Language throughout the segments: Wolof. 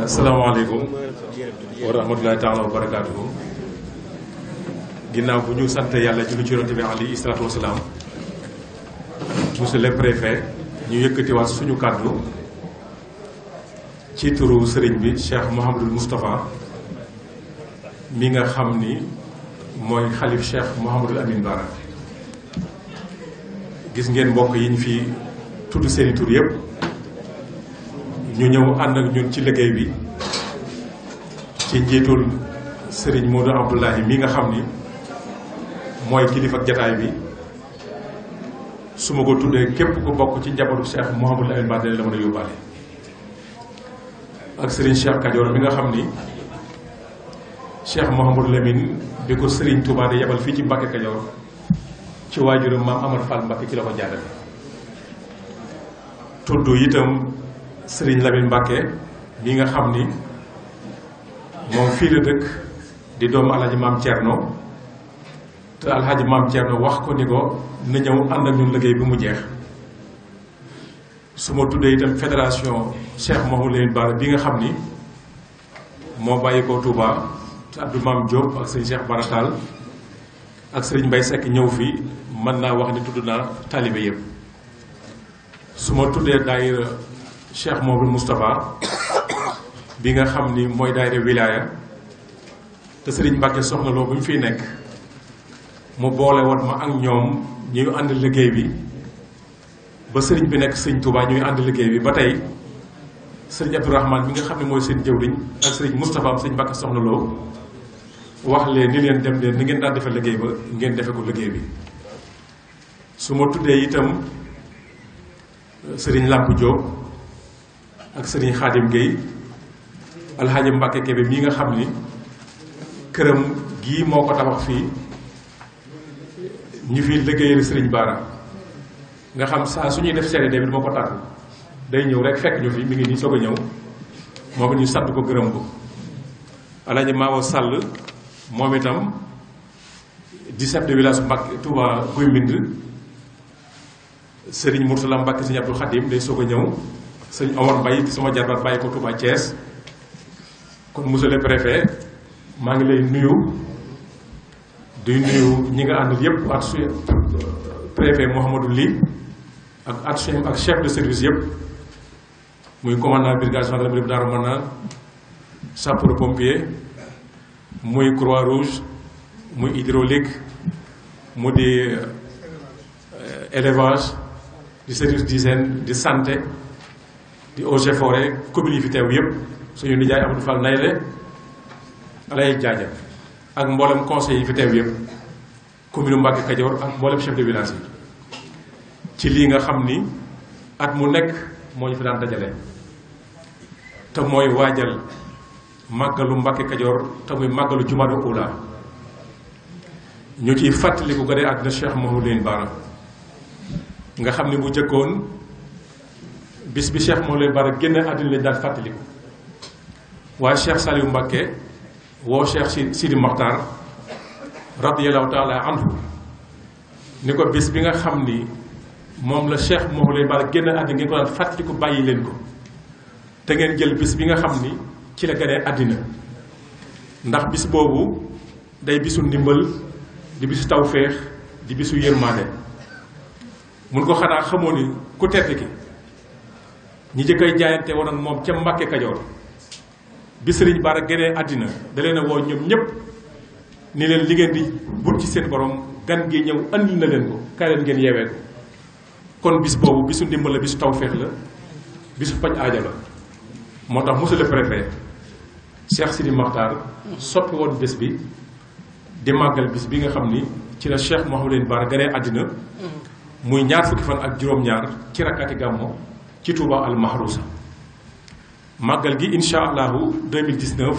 asalaamaaleykum wa rahmatulahi taala wa barakaatuhu. ginnaaw bu ñu sant yàlla julli ci yonent bi alayhi salaatu wa salaam, monsieur le préfet, ñu yëkkatiwaat suñu kàddu ci turu sëriñ bi Cheikh Mouhamadul Moustapha mi nga xam ni mooy xalif Cheikh Mouhamadul Amin Bara. gis ngeen mbokk yi ñu fi tudd seeni tur yëpp ñu ñëw ànd ak ñun ci liggéey bi ci njiitul Serigne Modou Abdoulahi mi nga xam ni mooy kilifa ak jataay bi. su ma ko tuddee képp ku bokk ci njabootu Cheikh Mouhamadul Amin Bara la mën a yóbbaale. ak Serigne Cheikh Kajoor mi nga xam ni Cheikh Mouhamadul Amin bi ko Serigne Touba di yebal fii ci Mbàkke Kajoor ci waajuram maam Amar Fall Mbàkke ci la ko jaarale. tudd itam Serigne Lamine Mbàkke mi nga xam ni moom fii la dëkk di doomu alhaji maam Thierno, te alhaji maam Thierno wax ko ni ko na ñëw ànd ak ñun liggéey bi mu jeex. su ma tuddee itam fédération Cheikh Mouhamadul Amin Bara bi nga xam ni moo bàyyi ko Touba te Abdou Maam Diop ak sëñ Cheikh Baratal ak sëriñ Mbay Sekk ñëw fii, mën naa wax ni tudd naa taalibe yëpp. su ma tuddee daayira Cheikh Mouhamadul Moustapha bi nga xam ni mooy daayira wilaaya te sëriñ Mbàkke Soxna Lo bu ñu fiy nekk mu boole woon ma ak ñoom ñuy ànd liggéey bi ba sëriñ bi nekk sëñ Touba ñuy ànd liggéey bi ba tey. sëriñ Abdourahmane mi nga xam ne mooy seen jëwriñ ak sëriñ Moustapha am sëñ Mbàkke Soxna Lo wax leen ni leen dem leen ni ngeen daan defee liggéey ba ngeen defe ko liggéey bi. su ma tuddee itam sëriñ Lamp Diop ak sëriñ Xaadim Guèye alxaaji Mbàkke Kebe mii nga xam ni këram gii moo ko tabax fii ñu fi liggéeyal sëriñ Bara nga xam saa su ñuy def seede bi moo ko tàggu day ñëw rek fekk ñu fi mi ngi nii soog a ñëw moom it ñu sant ko gërëm ko. alaaji Maawo Sall moom itam di chef de village Mbàkke Touba Guy Mbind. sëriñ Mourtala Mbàkke sëriñ Abdou Khadim day soog a ñëw. sëriñ Omar Mbaye di sama jarbaat bàyyi ko Touba Thiès. kon monsieur le préfet maa ngi lay nuyu di nuyu ñi nga àndal yëpp ak su préfet Mouhamadou Ly ak adjoint ak chef de service yëpp. muy commandant brigade gendarmerie bu Daaru Manaan, sapeur pompier, muy croix rouge, muy hydraulique, mu di élevage, di service d'hygiène, di santé, di eaux et forêt, commune yi fi teew yëpp suñu nijaay Amadou Fall Nayle alay jaaja ak mboolem conseil yi fi teew yëpp commune Mbàkke Kajoor ak mboolem chef de village yi ci lii nga xam ni at mu nekk moo ñu fi daan dajale te mooy waajal màggalu Mbàkke Kajoor te muy màggalu Jumaada Ula ñu ciy fàttaliku gane àddina Cheikh Mouhamadul Amin Bara nga xam ni bu jëkkoon bis bi Cheikh Mouhamadul Amin Bara génn àddina lañ daan fàttaliku waaye Cheikh Saliou Mbàkke woo Cheikh Sidi Mokhtar radiyallahu taala anhu ni ko bis bi nga xam ni moom la Cheikh Mouhamadul Amin Bara génn àddina ngeen ko daan fàttaliku bàyyi leen ko te ngeen jël bis bi nga xam ni ci la gënee àddina ndax bis boobu day bisu ndimbal di bisu tawféex di bisu yërmaande. mun ko xanaa xamoo ni ku tedd ki ñi jëkkay jaayante woon ak moom ca Mbàkke Kajoor bi Sëriñ Bara gënee àddina da leen a woo ñoom ñëpp ni leen li ngeen di but ci seen borom gan gi ñëw andil na leen ko kaay leen ngeen yeewee ko. kon bis boobu bisu ndimbal la bisu tawféex la bisu paj aaja la. moo tax monsieur le préfet Cheikh Sidi Mokhtar soppi woon bés bi di màggal bis bi nga xam ni ci la Cheikh Mouhamadul Amin Bara gënee àddina muy ñaar fukki fan ak juróom-ñaar ci rakkaati gàmmo ci Touba al Mahrousa. màggal gi incha allahu 2019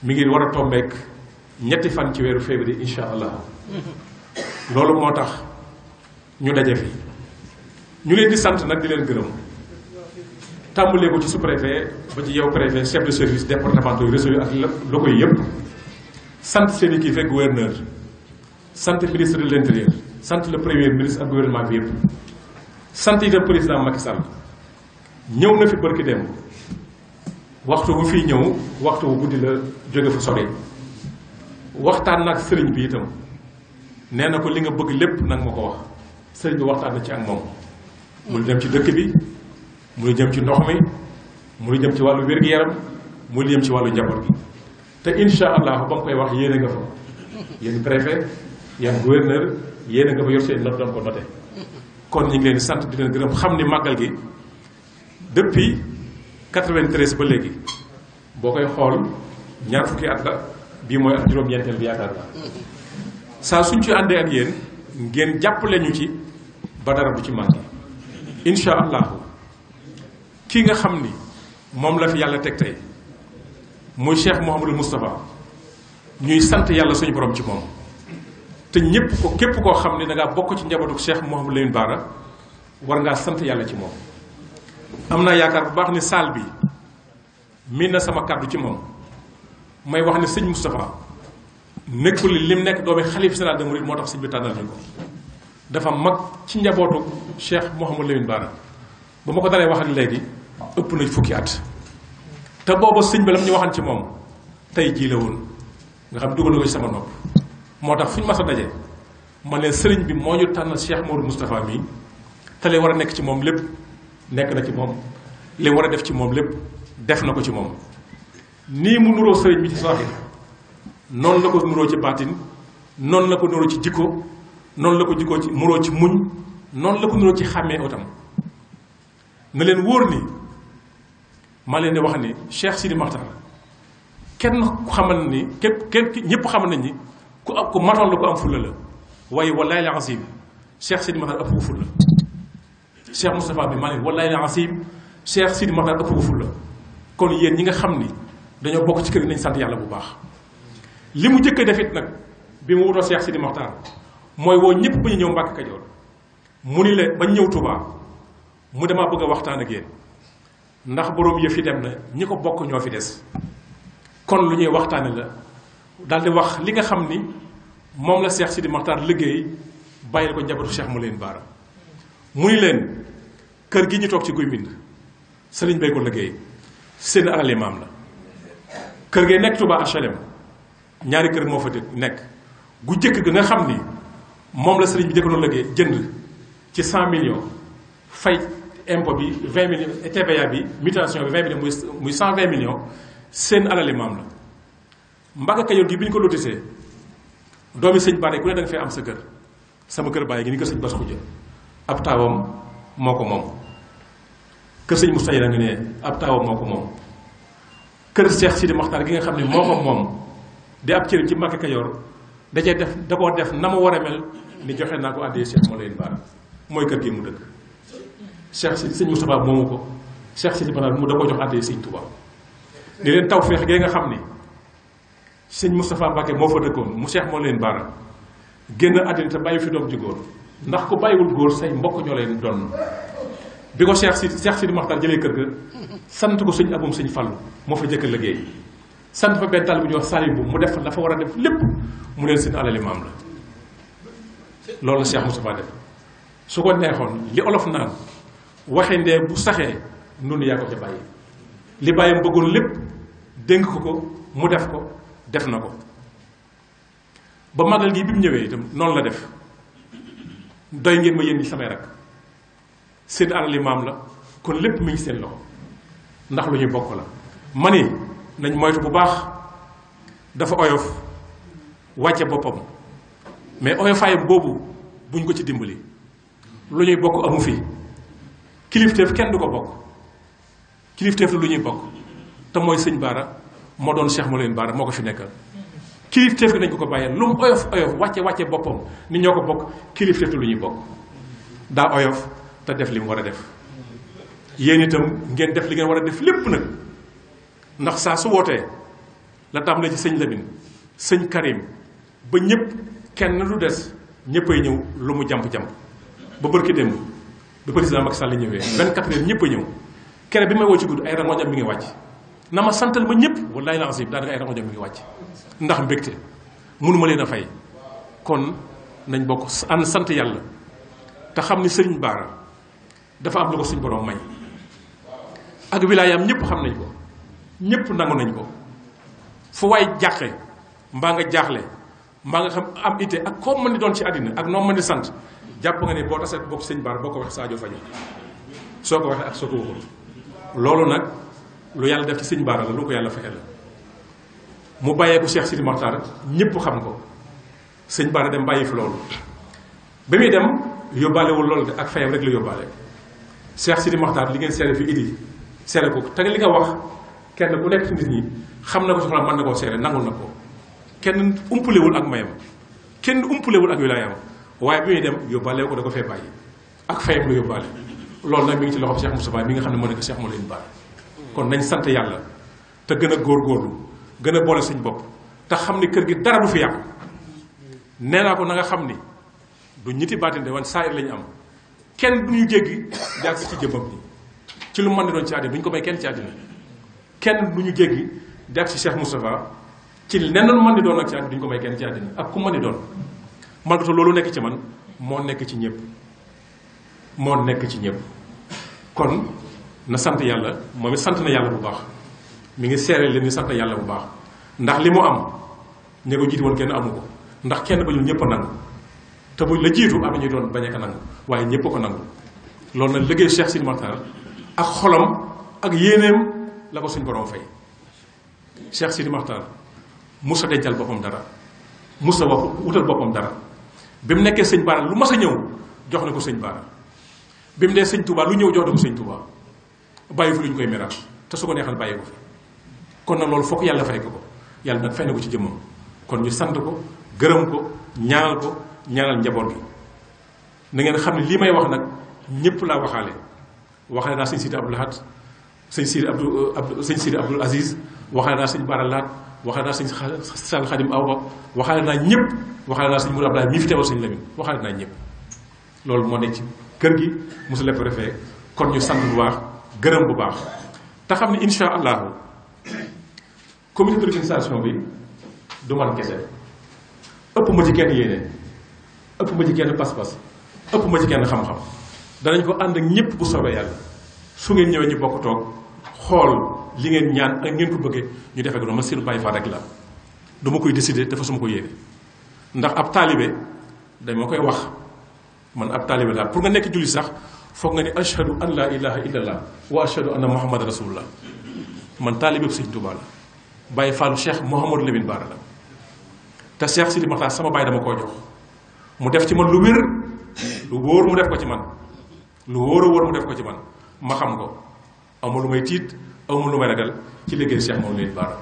mi ngi war a tombeek ñetti fan ci weeru février incha allah. loolu moo tax ñu daje fi ñu leen di sant nag di leen gërëm. tàmbalee ko ci sous-préfet ba ci yow préfet chef de service départementaux yu réseau yi ak locaux yi yëpp sant seen équipe fekk gouverneur sant ministre de l'intérieur sant le premier ministre ak gouvernement bi yëpp sant itam président Macky Sall ñëw na fi barki dem waxtu bu fii ñëw waxtu bu guddi la jóge fa sori waxtaan nag sëriñ bi itam nee na ko li nga bëgg lépp nag ma ko wax sëriñ bi waxtaan na ci ak moom mu lu jëm ci dëkk bi mu lu jëm ci ndox mi mu lu jëm ci wàllu wér-gu-yaram mu lu jëm ci wàllu njaboot gi te incha allah ba mu koy wax yéene nga fa yéen préfet yéen gouverneur yéene nga fa yor seen note doon ko noté kon ñu ngi leen di sant di leen gërëm xam ni màggal gi depuis 93 ba léegi boo koy xool ñaar fukki at la bii mooy ak juróom-ñeenteel bi yaakaar naa saa suñ ci àndee ak yéen ngeen jàppale ñu ci ba dara du ci manqué incha allahu ki nga xam ni moom la fi yàlla teg tey muy Cheikh Mouhamadul Moustapha ñuy sant yàlla suñu borom ci moom te ñépp ko képp koo xam ni da ngaa bokk ci njabootu Cheikh Mouhamadou Lamine Bara war ngaa sant yàlla ci moom. am naa yaakaar bu baax ni saal bi miin na sama kàddu ci moom may wax ni sëñ Moustapha nekkul lim nekk doomi xalif général des mourides moo tax sëñ bi tànnal ñu ko dafa mag ci njabootu Cheikh Mouhamadou Lamine Bara ba ma ko dalee wax ak léegi ëpp na fukki at te booba sëñ bi lam ñu waxan ci moom tey jii la woon nga xam dugal na ko ci sama nopp moo tax fu ñu mas a daje ma ne sëriñ bi moo ñu tànnal Cheikh Mouhamadou Moustapha mii te li war a nekk ci moom lépp nekk na ci moom li war a def ci moom lépp def na ko ci moom nii mu nuroo sëriñ bi ci saaxir noonu la ko nuroo ci baatin noonu la ko nuroo ci jikko noonu la ko jikkoo ci nuroo ci muñ noonu la ko nuroo ci xàmmee otam na leen wóor ni maa leen di wax ni Cheikh Sidi Makhtar kenn xamal ni kenn ñëpp xamal nañ ni ku matoon la ko am fulla la waaye wallaay la asim Cheikh Sidi Makhtar ëpp ko fulla Cheikh Moustapha bi maa leen wallaay la asim Cheikh Sidi Makhtar ëpp ko fulla kon yéen ñi nga xam ni dañoo bokk ci kër gi nañ sant yàlla bu baax li mu jëkk a def it nag bi mu wutoo Cheikh Sidi Makhtar mooy woo ñëpp ba ñu ñëw Mbàkke Kajoor mu ni leen ba ñëw Touba mu demaa bëgg a waxtaan ak yéen ndax boroom yëf yi dem na ñi ko bokk ñoo fi des kon lu ñuy waxtaane la daal di wax li nga xam ni moom la Cheikh Sidi Makhtar liggéey bàyyil ko njabootu Cheikh Mouhamadou Lamine Bara mu ni leen kër gi ñu toog ci guy mbind sëriñ bay ko liggéey seen alali maam la kër gee nekk Touba HLM ñaari kër moo fa nekk gu jëkk ga nga xam ni moom la sëriñ bi jëkk doon liggéey jënd ci 100 millions fay impôt bi 20 millions TVA bi mutation bi 20 millions muy 120 millions seen alali maam la Mbàkke Kajoor gi bi ñu ko lotisee doomi sëñ Bara ku ne da nga fay am sa kër sama kër bàyyi gi ni ko sëñ Bass Khoudia ab taawam moo ko moom kër sëñ Moustapha nga ne ab taawam moo ko moom kër Cheikh Sidi Makhtar gi nga xam ne moo ko moom di ab cëriñ ci Mbàkke Kajoor da cee def da koo def na ma war a mel ni joxe naa ko àddee Cheikh Mouhamadou Lamine Bara mooy kër gi mu dëkk Cheikh Sidi sëñ Moustapha moomu ko Cheikh Sidi Makhtar mu da koo jox àddee sëñ Touba di leen taw feex gee nga xam ni sëñ Moustapha Mbacké moo fa dëkkoon mu Cheikh Mouhamadou Lamine Bara génn àddina te bàyyi fi doom ji góor ndax ku bàyyiwul góor say mbokk ñoo leen doon bi ko Cheikh Sidi Makhtar jëlee kër ga sant ko sëñ abum sëñ Fallu moo fa jëkk liggéey sant fa benn taal bu ñuy wax Salim bu mu def la fa war a def lépp mu leen seen alali maam la loolu la Cheikh Moustapha def su ko neexoon li olof naan waxe ndee bu saxee noonu yaa ko ca bàyyi li bàyyam bëggoon lépp dénk ko mu def ko def na ko ba magal gi bi mu ñëwee itam noonu la def doy ngeen ma yéen ñi samay rak seen alali maam la kon lépp mi ngi seen loxo ndax lu ñuy bokk la ma ni nañ moytu bu baax dafa oyof wàcce boppam mais oyofaayam boobu buñ ko ci dimbali lu ñuy bokk amu fi kilifteef kenn du ko bokk kilifteef lu ñuy bokk te mooy sëñ Bara moo doon Cheikh Mouhamadou Lamine Bara moo ko fi nekkal kilifteef gi nañ ko ko bàyyee lu mu oyof oyof wàcce boppam ni ñoo ko bokk kilifteef lu ñuy bokk daa oyof te def li mu war a def yéen itam ngeen def li ngeen war a def lépp nag ndax saa su wootee la tàmbalee ci sëñ Lamine sëñ Karim ba ñëpp kenn du des ñëppay ñëw lu mu jàmp-jàmp ba bërki démb bi président Macky Sall ñëwee 24 heures ñëpp a ñëw kere bi may woo ci gudd ay rangoñam mi ngi wàcc na ma santal ma ñëpp wallaay la ansib daanaka ay rangoñam mi ngi wàcc ndax mbégte mënuma leen a fay kon nañ bokk ànd sant yàlla te xam ni sëriñ Bara dafa am lu ko suñ borom may ak wilaayam ñëpp xam nañ ko ñépp nangu nañ ko fu waay jàqe mbaa nga jaaxle mbaa nga xam am ité ak koo mën di doon ci àddina ak noo mën di sant jàpp nga ne boo tasee bokk sëñ Bara boo ko wax Sadio Faye soo ko waxee ak soo ko waxul loolu nag lu yàlla def ci sëñ Bara la lu ko yàlla fexe la mu bàyyeeku Cheikh Sidi Mokhtar ñépp xam ko sëñ Bara dem bàyyi fi loolu ba muy dem yóbbaalewul loolu de ak fayam rek la yóbbaale Cheikh Sidi Mokhtar li ngeen seere fi idi seere ko te li nga wax kenn ku nekk ci nit ñi xam na ko soxla mën na koo seere nangul na ko kenn umpulewul ak mayam kenn umpulewul ak wilaayam waaye bi muy dem yóbbaale ko da ko fee bàyyi ak fayam la yóbbaale loolu nag mi ngi ci loxob Cheikh Moustapha mi nga xam ne moo nekk Cheikh Mawlid Bara kon nañ sant yàlla te gën a góorgóorlu gën a boole suñ bopp te xam ni kër gi dara du fi yàqu nee naa ko na nga xam ni du ñiti baatinde wan saayir lañu am kenn du ñu jéggi jàgg ci jëmmam ni ci lu mën di doon ci àddina du ñu ko may kenn ci àddina kenn du ñu jéggi jàgg ci Cheikh Moustapha ci lenn lu mën di doon ak ci àddina du ñu ko may kenn ci àddina ak ku mën di doon man ko loolu nekk ci man moo nekk ci ñëpp moo nekk ci ñëpp kon na sant yàlla moom it sant na yàlla bu baax mi ngi seere leen ni sant yàlla bu baax ndax li mu am ña ko jiitu woon kenn amu ko ndax kenn ba ñu ñëpp a nangu te bu la jiitu am na ñuy doon bañ a ko nangu waaye ñëpp a ko nangu loolu nag liggéey Cheikh Sidi Mokhtar ak xolam ak yéeneem la ko suñ borom fay Cheikh Sidi Mokhtar musa dencal boppam dara musa wax wutal boppam dara bi mu nekkee sëñ Bara lu mas a ñëw jox na ko sëñ Bara bi mu dee sëñ Touba lu ñëw jox na ko sëñ Touba bàyyi fi lu ñu koy meral te su ko neexal bàyyi ko fi kon nag loolu fokk yàlla fay ko yàlla nag fay na ko ci jëmmam kon ñu sant ko gërëm ko ñaanal njaboot gi na ngeen xam ne lii may wax nag ñëpp laa waxaale naa sëñ Sidi Abdou Lahad sëñ Sidi Abdoul Aziz waxaale naa sëñ Bara Laat waxaale naa sëñ Sall Khadim Awa waxaale naa ñëpp waxaale naa sëñ Mourou Abdoulaye mii fi teewal sëñ Lamine waxaale naa ñëpp loolu moo nekk ci kër gi mosu lépp refee kon ñu sant bu baax gërëm bu baax te xam ne insha allahu comité d'organisation bi du man kese ëpp ma ci kenn yéene ëpp ma ci kenn pas-pas ëpp ma ci kenn xam-xam danañ ko ànd ak ñëpp bu soobee yàlla su ngeen ñëwee ñu bokk toog xool li ngeen ñaan ak ngeen ko bëggee ñu defee ko noonu man seenu bàyyi fa rek la du ma koy décider te fa suma ko yéene ndax ab taalibe dañ ma koy wax man ab taalibe laa pour nga nekk julli sax foog nga ni ashhadu an la ilaha illallah wa ashhadu anna muhammad rasulullah man taalibe bu Sëñ Tuubaa la bàyyi faalu Cheikh Mouhamadou Lamine Bara la te Cheikh Sidi Mokhtar sama bàyyi dama koo jox mu def ci man lu wér lu wóor mu def ko ci man lu wóor a wóor mu def ko ci man ma xam ko amul lu may tiit amul lu may ragal ci liggéey Cheikh Mouhamadou Lamine Bara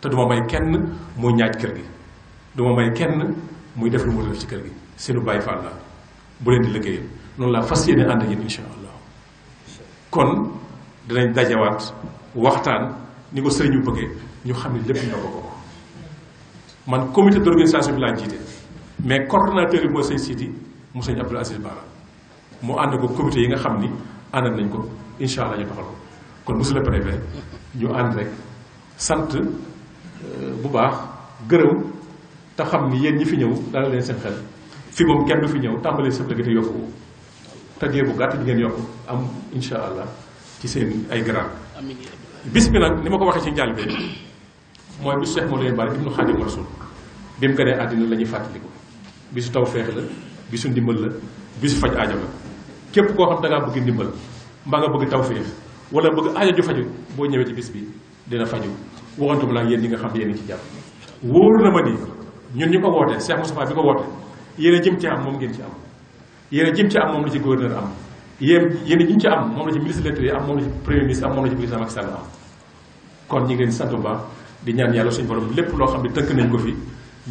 te duma may kenn muy ñaaj kër gi duma may kenn muy def lu mu def ci kër gi seenu bàyyi faal la bu leen di liggéey noonu laa fas yéene ànd ak yéen insha allah kon dinañ dajawaat waxtaan ni ko sëriñ bu bëggee ñu xam ne lépp ñoo ko bokk man comité d'organisation bi laa jiite mais coordonnateur bi mooy sëñ Sidi mu sëñ Abdoul Aziz Bara mu ànd ko comité yi nga xam ni ànd nañ ko insha allah ñu doxal ko kon monsieur le préfet ñu ànd rek sant bu baax gërëm te xam ni yéen ñi fi ñëw dala leen seen xel fi moom kenn du fi ñëw tàmbalee sëb la te yokku tagee bu gàtt di ngeen yokk am insha allah ci seen ay grade bis bi nag ni ma ko waxee ci njàll bi mooy bisu Cheikh Mawlid Lamine Bara ibnu Xaadimu Rasuul bi mu gënee àddina la ñuy fàttaliku bisu tawfeex la bisu ndimbal la bisu faj aajo la képp koo xam da ngaa bëgg ndimbal mbaa nga bëgg tawfeex wala bëgg aajo ju faju boo ñëwee ci bis bi dina faju waxantum laa yéen ñi nga xam ne yéen ngi ci jàpp wóor na ma ni ñun ñu ko woote Cheikh Moustapha bi ko woote yéen a jëm ci am moom ngeen ci am yéen a jëm ci am moom la ci gouverneur am yéen a jëm ci am moom la ci ministre de l'Intérieur am moom la ci premier ministre am moom la ci président Macky Sall am kon ñi ngi leen di sant bu baax di ñaan yàlla suñu borom lépp loo xam ne tënk nañ ko fi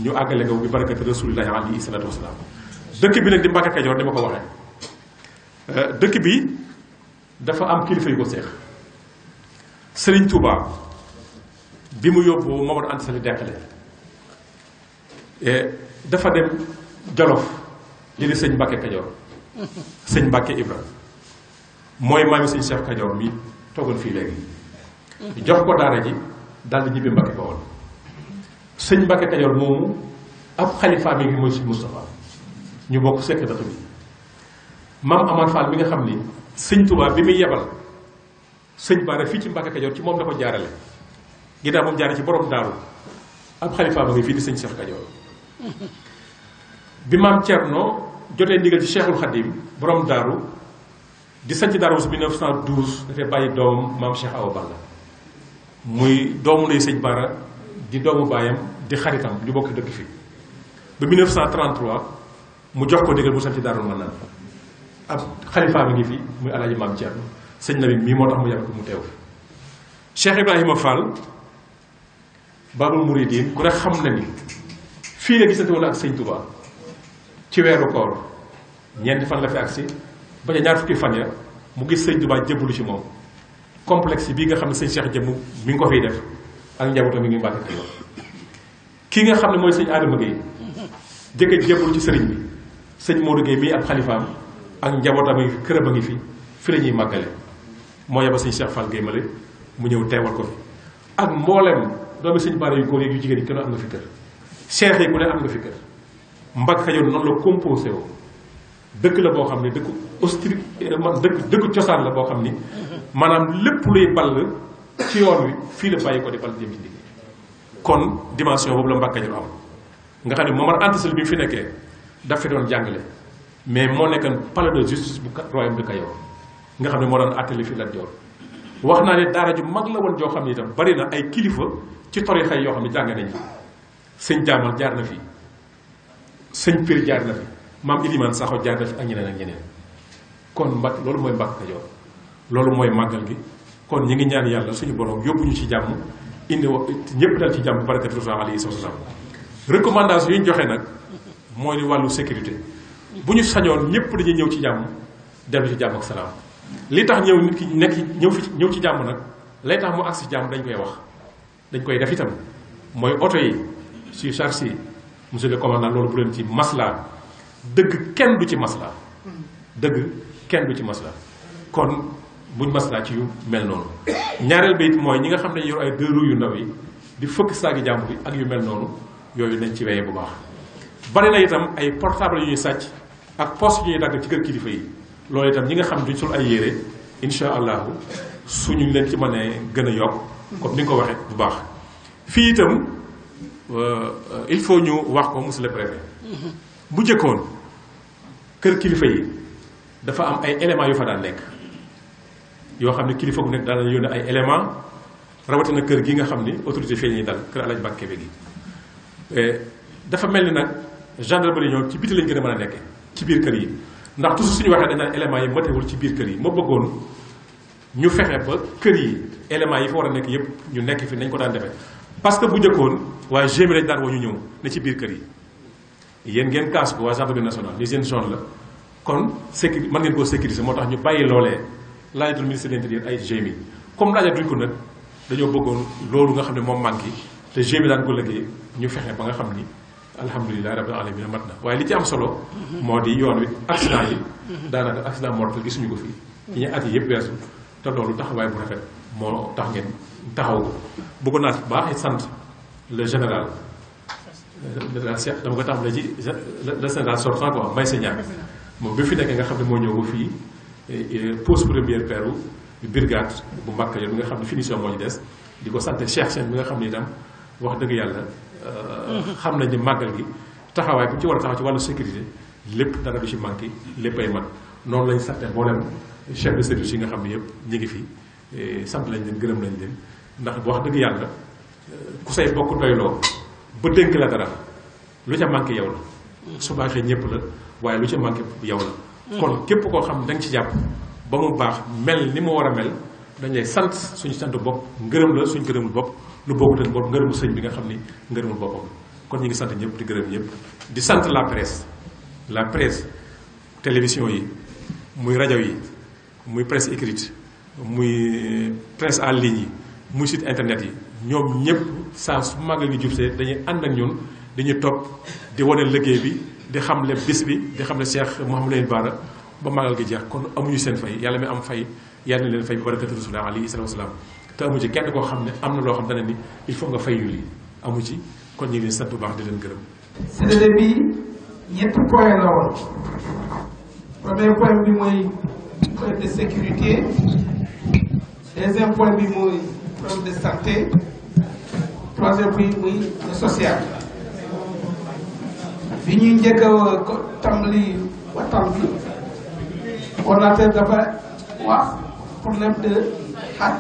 ñu àggale ko bi barakati rasulillahi alayhi salaatu wasalaam dëkk bi nag di Mbàkke Kajoor di ma ko waxee dëkk bi dafa am kilifa yu ko seex Serigne Touba bi mu yóbbu Mamadou Anta Sali Deqale dafa dem Jolof jëli sëñ Mbàkke Kajoor sëñ Mbàkke Ibra mooy maami sëñ Cheikh Kajoor mi toogal fii léegi jox ko daara ji daal di ñibbi Mbàkke Bawol sëñ Mbàkke Kajoor moomu ab xalifa mi ngi mooy sëñ Moustapha ñu bokk sekk dëkk bi maam Amar Fall mi nga xam ni sëñ Touba bi muy yebal sëñ Bara fii ci Mbàkke Kajoor ci moom la ko jaarale ginnaaw moom jaare ci borom daaru ab xalifa ba ngi fii di sëñ Cheikh Kajoor bi maam Thierno jotee ndigal ci Cheikhul Khadim borom daaru di sanc daaru si 1912 dafay bàyyi doomam maam Cheikh Awa Balla muy doomu lay sëñ Bara di doomu baayam di xaritam ñu bokk dëkk fii ba 1933 mu jox ko ndigal mu sanc daaru Manaan ab xalifa bi ngi fi muy alaaji maam Thierno sëñ Nabi mii moo tax mu yàgg ko mu teew fi Cheikh Ibrahima Fall Babul Mouridine ku ne xam na ni fii la gisante woon ak sëñ Touba ci weeru koor ñeenti fan la fi agsi ba ca ñaar fukki fan ya mu gis sëñ Touba jébbalu ci moom complexe bii nga xam ne sëñ Cheikh jëmm mi ngi ko fiy def ak njabootam mi ngi Mbàkke Kajoor kii nga xam ne mooy sëñ Adama Gueye jëkkër jébbalu ci sëriñ bi sëñ Modou Gueye mii ab xalifaam ak njabootam yi këram a ngi fi la ñuy màggale moo yebal sëñ Cheikh Fall Gueye male mu ñëw teewal ko fi ak mboolem doomi sëñ Bara yu góor yeeg yu jigéen yi kenn am nga fi kër cheikh yi ku ne am nga fi kër Mbàkke Kajoor noonu la composé woo dëkk la boo xam ne dëkk austri dëkk cosaan la boo xam ni maanaam lépp luy ball ci yoon wi fii la bàyyi ko di ball jëm ci liggéey kon dimension boobu la Mbàkke Kajoor am nga xam ne Momar Anta Sali bi mu fi nekkee daf fi doon jàngale mais moo nekkoon palais de justice bu royaume de Kajoor nga xam ne moo doon àttali fi Lat Joor wax naa ne daara ju mag la woon joo xam ne itam bari na ay kilifa ci tarixa yoo xam ne jàng nañ fi sëñ Jaamal jaar na fi sëñ Pir jaar na fi maam Ilimaan Saxo jaar na fi ak ñeneen ak ñeneen kon Mbàkke loolu mooy Mbàkke Kajoor loolu mooy màggal gi kon ñi ngi ñaan yàlla suñu borom yóbbu ñu ci jàmm indi wa ñëpp dal ci jàmm barakatu Rasul alayhi salaam recommandation yi ñu joxe nag mooy ni wàllu sécurité bu ñu sañoon ñëpp dañuy ñëw ci jàmm dellu ci jàmm ak salaam li tax ñëw nit ki nekk ñëw ci jàmm nag lay tax mu agsi jàmm dañ koy wax dañ koy def itam mooy oto yi si charge yi monsieur le commandant loolu bu leen ci masla dëgg kenn du ci masla dëgg kenn du ci masla kon buñ masla ci yu mel noonu ñaareel bi it mooy ñi nga xam ne yor ay deux roues yu ndaw yi di fëkk saagi jàmm bi ak yu mel noonu yooyu nañ ci weye bu baax bari na itam ay portable yu ñuy sàcc ak poste yu ñuy dagg ci kër kilifa yi loolu itam ñi nga xam duñ sol ay yére insha allahu suñu leen ci mënee gën a yokk comme ni nga ko waxee bu baax fii itam il faut ñu wax ko monsieur le préfet bu njëkkoon kër kilifa yi dafa am ay éléments yu fa daan nekk yoo xam ne kilifa gu nekk daan nañu yónnee ay éléments rawatina kër gi nga xam ni autorité fii ñuy dal kër Alaaji Mbàkke Kebe gi dafa mel ni nag gendarmerie ñoom ci biti lañ gën a mën a nekke ci biir kër yi ndax toujours suñu waxee dañ naan éléments yi matewul ci biir kër yi ma bëggoon ñu fexe ba kër yi éléments yi fa war a nekk yëpp ñu nekk fi nañ ko daan defee parce que bu njëkkoon waa GMI lañ daan woo ñu ñëw ne ci biir kër yi yéen ngeen kaas ko waa gendarmerie nationale ni seen zone la kon sécurité mën ngeen koo sécuriser moo tax ñu bàyyi loolee laajatul ministre de l'intérieur ay GMI comme laajatuñ ko nag dañoo bëggoon loolu nga xam ne moom manqué te GMI daan ko liggéey ñu fexe ba nga xam ni alhamdulilah rabbil alamin mat na waaye li ci am solo moo di yoon wi accident yi daanaka accident mortel gisuñu ko fii ñi at yi yëpp weesu te loolu taxawaay bu rafet moo tax ngeen taxaw ko bëggoon naa ci baax sant le général dama ko tàmbalee ci le général sortant quoi may sa ñaar moom bi fi nekk nga xam ne moo ñëw ba fii pose première pierre brigade bu Mbàkke Kajoor bi nga xam ne finition moo ñu des di ko sant Cheikh Sène bi nga xam ne itam wax dëgg yàlla xam nañ ne màggal gi taxawaay bu ci war a taxaw ci wàllu sécurité lépp dara du ci manqué léppay mat noonu lañ sante mboolem chef de service yi nga xam ne yëpp ñu ngi fi sant lañ leen gërëm lañ leen ndax wax dëgg yàlla ku say bokk doyloo ba dénk la dara lu ca manqué yow la su baaxee ñëpp la waaye lu ca manqué yow la kon képp koo xam ne da nga ci jàpp ba mu baax mel ni mu war a mel dañ lay sant suñu sant bopp ngërëm la suñu ngërëmul bopp lu bokkutal bopp ngërëmu sëñ bi nga xam ni ngërëmul boppam kon ñu ngi sant ñëpp di gërëm ñëpp di sant la presse télévision yi muy rajo yi muy presse écrite muy presse en ligne yi muy site internet yi ñoom ñëpp saa su màggal gi jubsee dañuy ànd ak ñun dañuy topp di wane liggéey bi di xamle bis bi di xamle Cheikh Mouhamadou Bara ba màggal gi jeex kon amuñu seen fay yàlla mi am fay yàlla na leen fay bi barakatu rasulullah alayhi salaatu wasalaam te amu ci kenn koo xam ne am na loo xam dana ni il faut nga fay yu lii amu ci kon ñu ngi leen sant bu baax di leen gërëm. séddale bi ñetti point la woon premier point bi mooy point de sécurité deuxième point bi muy problème de santé troisième point muy le social bi ñuy njëkk a tàmbali waxtaan bi coordinateur dafa wax problème de xaj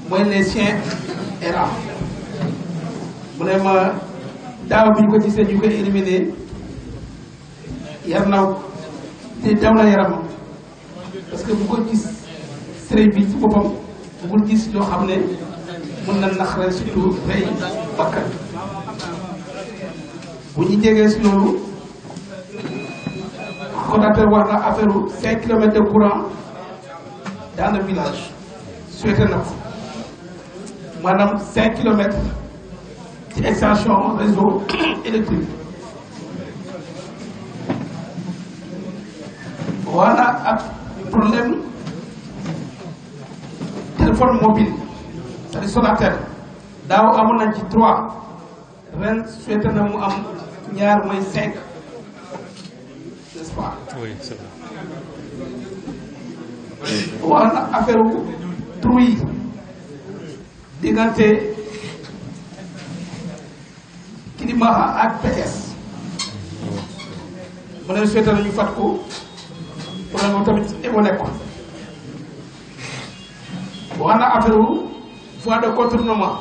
mooy les chiens errants mu ne ma daaw bi ñu ko gisee ñu koy éliminer yar naw te daw na yaram parce que bu ko gis sëriñ bi ci boppam bugul gis loo xam ne mun na naqare surtout rey bakkan bu ñu jegee si loolu coordinateur wax na affaire 5 kilomètres de courant dans le village souhaité na ko maanaam 5 kilomètres ci extension réseau électrique voilà ak problème téléphone mobile c'est-à-dire Sonatel daaw amoon nañ ci 3 ren souhaité na mu am ñaar mooy 5 n'est-ce pas. Oui, c'est vrai. wax na affaire trou yi diggante Kilimaxa ak PS mu ne souhaité nañu fat ko problème boobu tamit évolué ko wax na affaire voie de contournement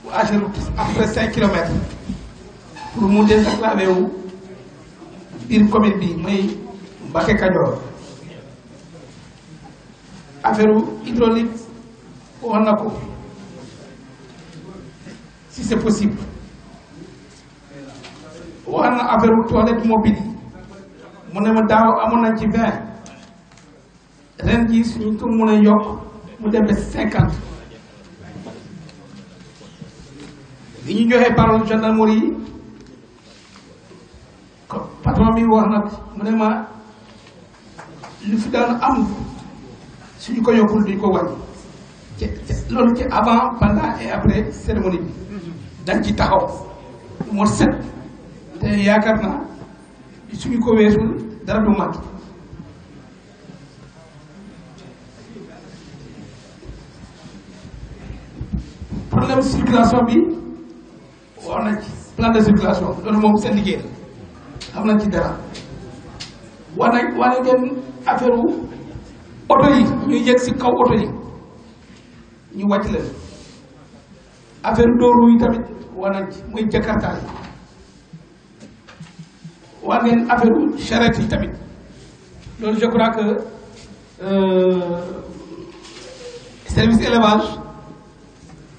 bu Ageroute après 5 kilomètres pour mu désenclavé wu biir commune bi muy Mbacké Kadior affaire hydraulique wax na ko si c'est possible wax na affaire toilette mobile yi mu ne ma daaw amoon nañ ci 20 ren jii suñu ko mën a yokk mu dem ba 50 bi ñu joxee parole gendarmerie yi patron bi wax na mu ne ma lu fi daan am suñu ko yokkul duñ ko wàññi loolu ci avant pendant et après cérémonie bi dañ ci taxaw moo set te yaakaar naa suñu ko weesul dara du mat problème circulation bi wax nañ ci plan de circulation loolu moom seen liggéey la xam nañ ci dara wax nañ ngeen affaire oto yi ñuy yegg si kaw oto yi ñu wàcc leen affaire dóoru yi tamit wax nañ ci muy jakarta yi wax ngeen affaire charrette yi tamit loolu je crois que service élevage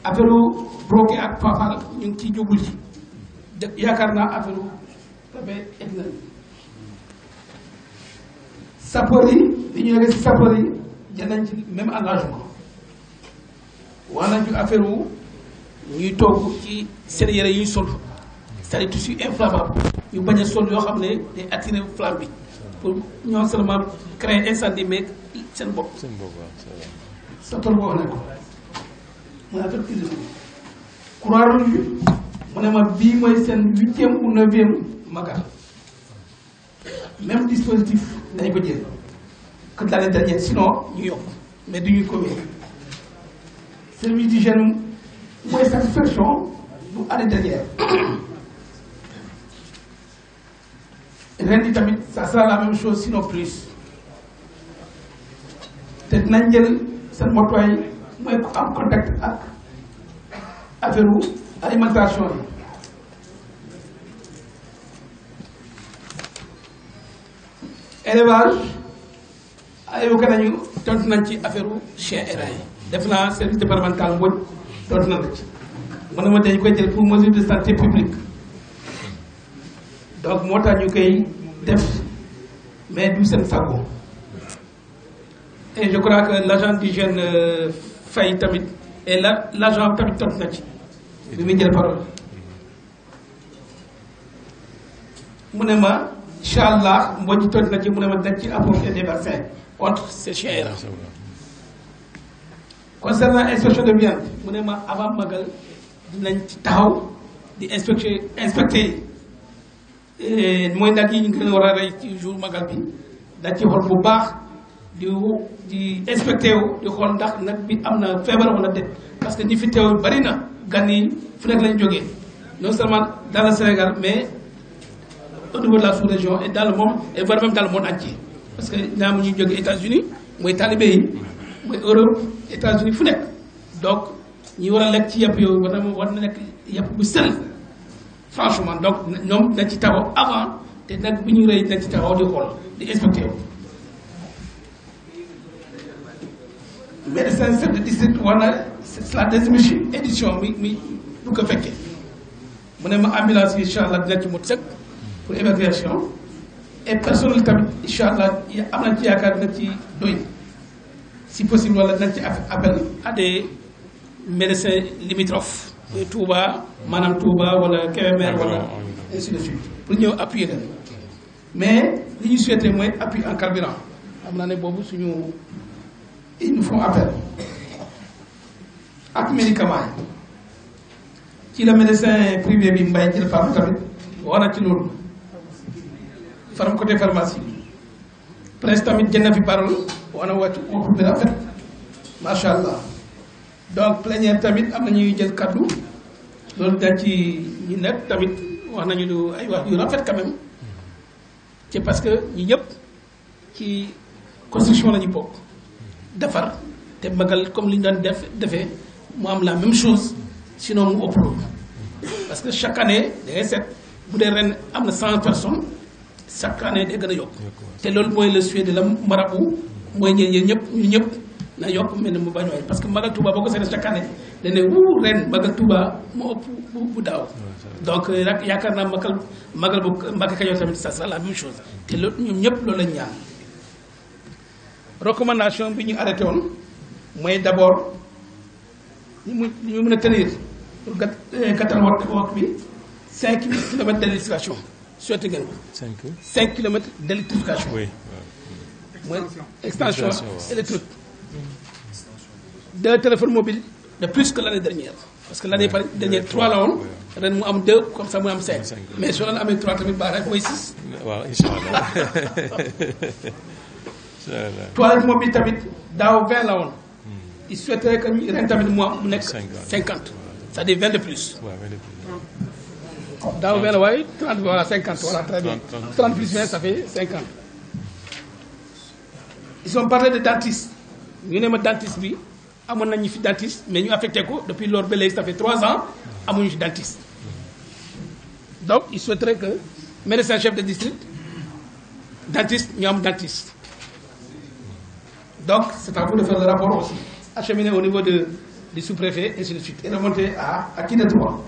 affaire broqué ak Fafal ñu ngi ciy jubul ci yaakaar naa affaire dafay egg na sapeur yi li ñu nekk si sapeur yi jël nañ ci même engagement wax nañ ci affaire wu ñuy togg ci seen yére yi ñu sol c'est-à-dire tissu inflammable ñu bañ a sol yoo xam ne day attirer flamme bi pour non seulement créer incendie mais seen bopp. seen bopp waaw c'est vrai. sapeur boo wax ne ko mu affaire cuisine Croix-Rouge mu ne ma bii mooy seen 8e ou 9e magal même dispositif dañ ko jël que l'année dernière sinon ñu yokk mais duñu ko wéer service d'hygiène mooy satisfaction bu année dernière ren di tamit ça sera la même chose sinon plus te dinañ jël seen motuwaay mooy ku am contact ak affaire alimentation yi élevage ayoo nañu tontu nañ ci affaire chien errant yi def naa service départemental Mbodj tontu na la ci mu ne ma dañ koy jël pour mesure de santé publique donc moo tax ñu koy def mais du seen sago et je crois que l'agent d'hygiène Faye tamit et l'agent tamit tontu na ci bi muy jël parole mu ne ma incha allah Mbodj tontu na ci mu ne ma dañ ci apporter des vaccins contre ces chiens errants. Concernant inspection de viande mu ne ma avant magal dinañ ci taxaw di inspecter mooy nag yi ñu gën a war a rey ci jour magal bi dañ ci xool bu baax di inspecté wu di xool ndax nag bi am na feebar wala déet parce que ñi fi teew bari na gan yi fu nekk lañ jógee non seulement dans le Sénégal mais au niveau de la sous-région et dans le monde et voire même dans le monde entier parce que ñaam ñuy jógee États-Unis mooy talibé yi mooy Europe États-Unis fu nekk donc ñi war a lekk ci yàpp yooyu war na nekk yàpp bu sell franchement donc ñoom dañ ci taxaw avant te nag bu ñu rëy dañ ci taxaw di xool di inspecté wu. médecin chef de district war na c'est la deuxième édition mi du ko fekkee mu ne ma ambulance yi incha allah dina ci mot sëkk pour évacuation et personnel tamit incha allah am nañ ci yaakaar dina ci doy si possible wala dinañ ci appel à des médecins limitrophes Touba maanaam Touba wala Kébémer wala ainsi de suite pour ñëw appuyer leen mais li ñu souhaité mooy appui en carburant xam naa ne boobu suñu ils nous font appel ak médicament yi ci la médecin privé bi mbay ci la femme tamit war na ci loolu faram côté pharmacie bi presque tamit jënd fi parole wana wàccu waxu bi rafet macha allah donc plénière tamit am na ñuy jël kaddu loolu dañ ci ñu nekk tamit wax nañu lu ay wax yu rafet quand même c'est parce que ñi ñëpp ci construction la ñu bokk defar te magal comme li ñu daan defee mu am la même chose sinon mu ëpp loolu parce que chaque année da ngay seet bu dee ren am na 100 personnes chaque année day gën a yokk te loolu mooy le souhait de la marabout mooy ñeen ñëpp ñu ñëpp na yokk mel ne mu bañ waay parce que magal Touba boo ko seetee chaque année dañ ne wuu ren magal Touba moo ëpp bu daaw donc nag yaakaar naa magal bu Mbacke Kajoor tamit ça sera la même chose te loolu ñoom ñëpp loolu lañ ñaan recommandation bi ñu arrêté woon mooy d'abord ñu mën a tenir pour gàttal wax bi 5 kilomètres d'électrification souhaité ngeen ko 5 kilomètres d'électrification mooy extension électrique 2 téléphones mobiles de plus que l'année dernière parce que l'année dernière 3 la woon ren mu am 2 comme ça mu am 5 mais soo leen amee 3 tamit baax rek mooy 6 waaw inchallah toilette mobile tamit daaw 20 la woon il souhaiterait que ren tamit mu nekk 50 c'est-à-dire 20 de plus daaw 20 la waaye 30 voilà 50 voilà très bien 30 plus 20 ça fait 50 ils ont parlé de dentiste ñu ne ma dentiste bi amoon nañu fi dentiste mais ñu affecté ko depuis lors ba léegi ça fait 3 ans amuñu fi dentiste donc il souhaiterait que médecin chef de district dentiste ñu am dentiste donc c'est à vous de faire le rapport aussi acheminer au niveau du sous-préfet et ainsi de suite et remonter à qui de droit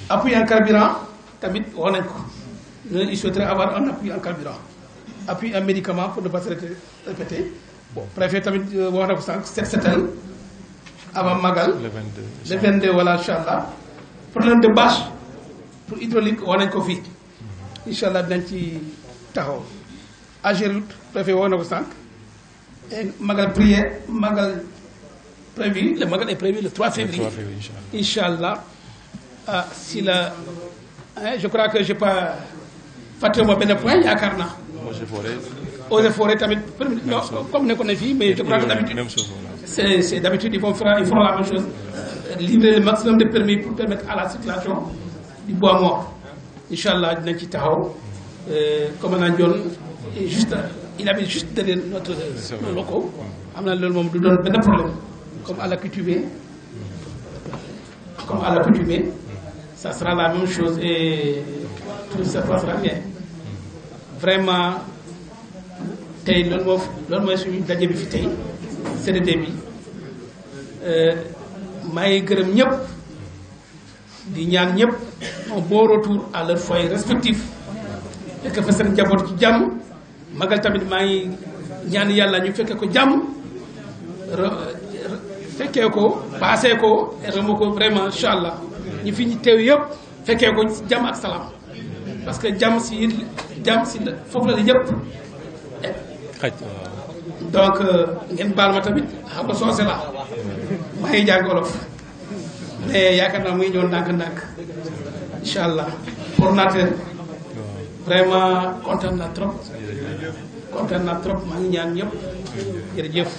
appui en carburant tamit wax nañ ko il souhaiterait avoir un appui en carburant appui en médicament pour ne pas se répéter bon préfet tamit wax na ko sànq setal avant magal le 22 voilà inchallah problème de bâche pour hydraulique wax nañ ko fii inchallah dinañ ci taxaw Ageroute préfet wax na ko sànq et magal prévu le magal est prévu le 3 février inchallah si la je crois que j'ai pas fàttewuma benn point yaakaar naa eaux et forêts tamit comme nekkoon na fii mais je crois que d'habitude c'est d'habitude ils feront la même chose livrer le maximum de permis pour permettre à la circulation du bois mort inchallah dinañ ci taxaw commandant Dione il avait juste derrière nos locaux am na loolu moom du doon benn problème comme à l'accoutumée ça sera la même chose et tout ça passera bien vraiment tey loolu mooy suñu daje bi fi tey CDD bi maa ngi gërëm ñëpp di ñaan ñëpp un bon retour à leur foyer respectif fekk fa seen njaboot ci jàmm magal tamit maa ngi ñaan yàlla ñu fekkee ko jàmm fekkee ko passé ko remb ko vraiment incha allah ñu fi ñu teew yëpp fekkee ko jàmm ak salaam parce que jàmm si la foofu la yëpp donc ngeen baal ma tamit xam nga soose la maa ngi jàng olof mais yaakaar naa muy ñëw ndànk-ndànk incha allah coordinateur vraiment kontaan naa trop kontaan naa trop maa ngi ñaan ñëpp jërëjëf.